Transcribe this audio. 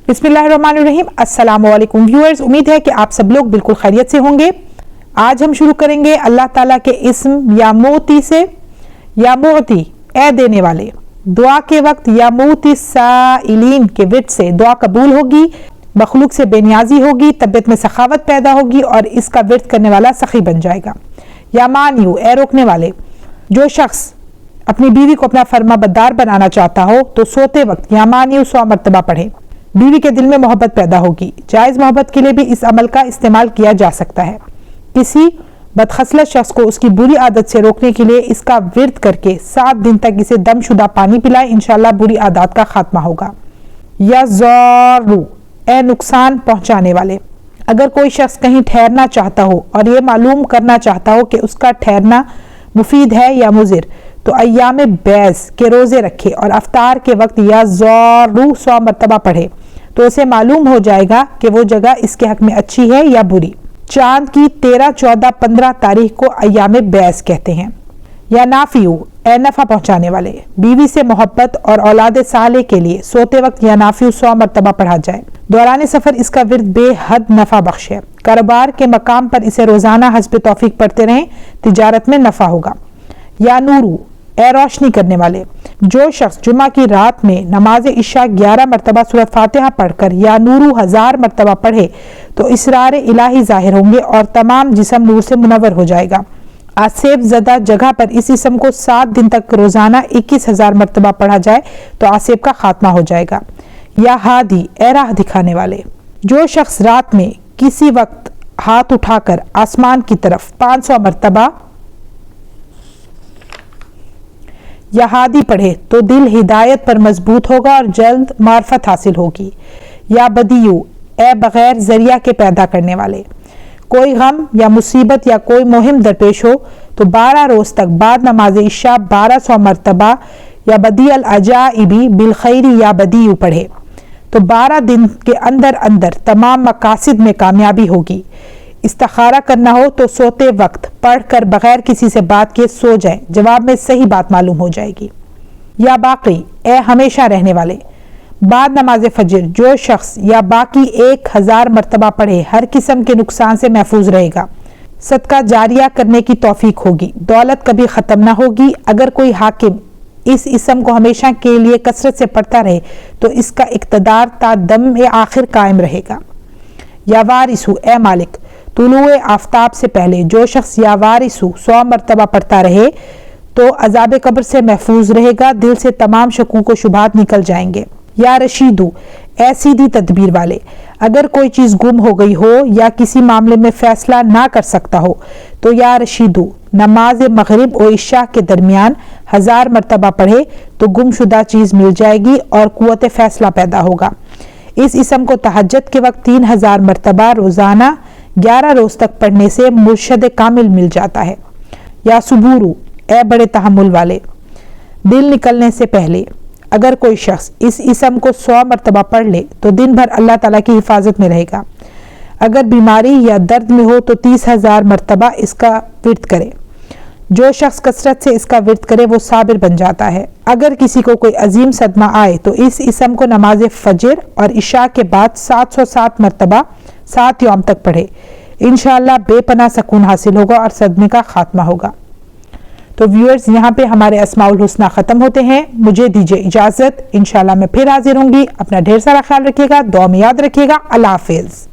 बिस्मिल्लाहिर्रहमानिर्रहीम। अस्सलामु अलैकुम व्यूअर्स, उम्मीद है कि आप सब लोग बिल्कुल खैरियत से होंगे। आज हम शुरू करेंगे अल्लाह ताला के इस्म या मोती से। या मोती, ए देने वाले। दुआ के वक्त या मोती साइलीन के विर्द से दुआ कबूल होगी, मखलूक से बेनियाजी होगी, तबीयत में सखावत पैदा होगी और इसका विर्द करने वाला सखी बन जाएगा। या मानियू, ए रोकने वाले। जो शख्स अपनी बीवी को अपना फर्माबरदार बनाना चाहता हो तो सोते वक्त या मानियू 100 मरतबा पढ़े। बीवी के दिल में मोहब्बत पैदा होगी। जायज़ मोहब्बत के लिए भी इस अमल का इस्तेमाल किया जा सकता है। किसी बदखसलत शख्स को उसकी बुरी आदत से रोकने के लिए इसका विर्द करके 7 दिन तक इसे दमशुदा पानी पिलाए, इंशाल्लाह बुरी आदत का खात्मा होगा। या ज़ारू, ए नुकसान पहुंचाने वाले। अगर कोई शख्स कहीं ठहरना चाहता हो और ये मालूम करना चाहता हो कि उसका ठहरना मुफीद है या मुजिर, तो अय्याम बैस के रोजे रखे और अफ्तार के वक्त या ज़ारू 100 मरतबा पढ़े, तो उसे मालूम हो जाएगा कि वो जगह इसके हक में अच्छी है या बुरी। चांद की 13, 14, 15 तारीख को अय्याम बैस कहते हैं। या नाफियू, ए नफा पहुंचाने वाले। बीवी से मोहब्बत और औलाद साले के लिए सोते वक्त या नाफियू 100 मरतबा पढ़ा जाए। दौरान सफर इसका विर्द बेहद नफा बख्श है। कारोबार के मकाम पर इसे रोजाना हस्ब तौफीक पढ़ते रहें, तिजारत में नफा होगा। या नूरू, ए रोशनी करने वाले। जो शख्स जुमा की रात में नमाज इशा 11 मरतबा सूरत फातिहा पढ़कर या नूरू 1000 मरतबा पढ़े तो इसरार इलाही जाहिर होंगे और तमाम जिस्म नूर से मुनव्वर हो जाएगा। आसेब ज़दा जगह पर इस इस्म को 7 दिन तक रोजाना 21,000 मरतबा पढ़ा जाए तो आसेब का खात्मा हो जाएगा। या हादी, ए राह दिखाने वाले। जो शख्स रात में किसी वक्त हाथ उठाकर आसमान की तरफ 500 मरतबा या हादी पढ़े तो दिल हिदायत पर मजबूत होगा और जल्द मार्फत हासिल होगी। या बदियू, ए बगैर जरिया के पैदा करने वाले। कोई गम या मुसीबत या कोई मुहिम दरपेश हो तो 12 रोज तक बाद नमाज इशा 1200 मरतबा या बदी अल अजाइबी बिल खैरी या बदियू पढ़े तो 12 दिन के अंदर अंदर तमाम मकासिद में कामयाबी होगी। इस्तिखारा करना हो तो सोते वक्त पढ़कर बगैर किसी से बात किए सो जाए, जवाब में सही बात मालूम हो जाएगी। या बाकी, ए हमेशा रहने वाले। बाद नमाज फजर जो शख्स या बाकी 1000 मरतबा पढ़े हर किस्म के नुकसान से महफूज रहेगा। सदका जारिया करने की तौफीक होगी। दौलत कभी ख़त्म ना होगी। अगर कोई हाकिम इस इस्म को हमेशा के लिए कसरत से पढ़ता रहे तो इसका इक़्तिदार ता दम आखिर कायम रहेगा। या वारिसू, ए मालिक। तुलुए आफ्ताब से पहले जो शख्स या वारिसू 100 मरतबा पढ़ता रहे तो अजाब कब्र से महफूज रहेगा। दिल से तमाम शकूक व शुबहात निकल जाएंगे। या रशीदू, ए सीधी तदबीर वाले। अगर कोई चीज़ गुम हो गई हो या किसी मामले में फैसला ना कर सकता हो तो या रशीदू नमाज मगरिब और इशा के दरमियान 1000 मरतबा पढ़े तो गुमशुदा चीज़ मिल जाएगी और कुव्वत फैसला पैदा होगा। इस इस्म को तहज्जुद के वक्त 3000 मरतबा रोज़ाना 11 रोज तक पढ़ने से मुर्शद कामिल मिल जाता है। या सुबूरू, ए बड़े तहम्मुल वाले। दिल निकलने से पहले अगर कोई शख्स इस इस्म को 100 मरतबा पढ़ ले तो दिन भर अल्लाह ताला की हिफाजत में रहेगा। अगर बीमारी या दर्द में हो तो 30,000 मरतबा इसका विर्द करे। जो शख्स कसरत से इसका विर्द करे वो साबिर बन जाता है। अगर किसी को कोई अजीम सदमा आए तो इस इस्म को नमाज फजर और इशा के बाद 707 मरतबा 7 यौम तक पढ़े, इंशाअल्लाह बेपनाह सकून हासिल होगा और सदमे का खात्मा होगा। तो व्यूअर्स, यहाँ पे हमारे अस्माउल हुस्ना ख़त्म होते हैं। मुझे दीजिए इजाज़त। इंशाअल्लाह मैं फिर हाजिर होंगी। अपना ढेर सारा ख्याल रखिएगा, दुआ में याद रखिएगा। अल्लाह हाफिज़।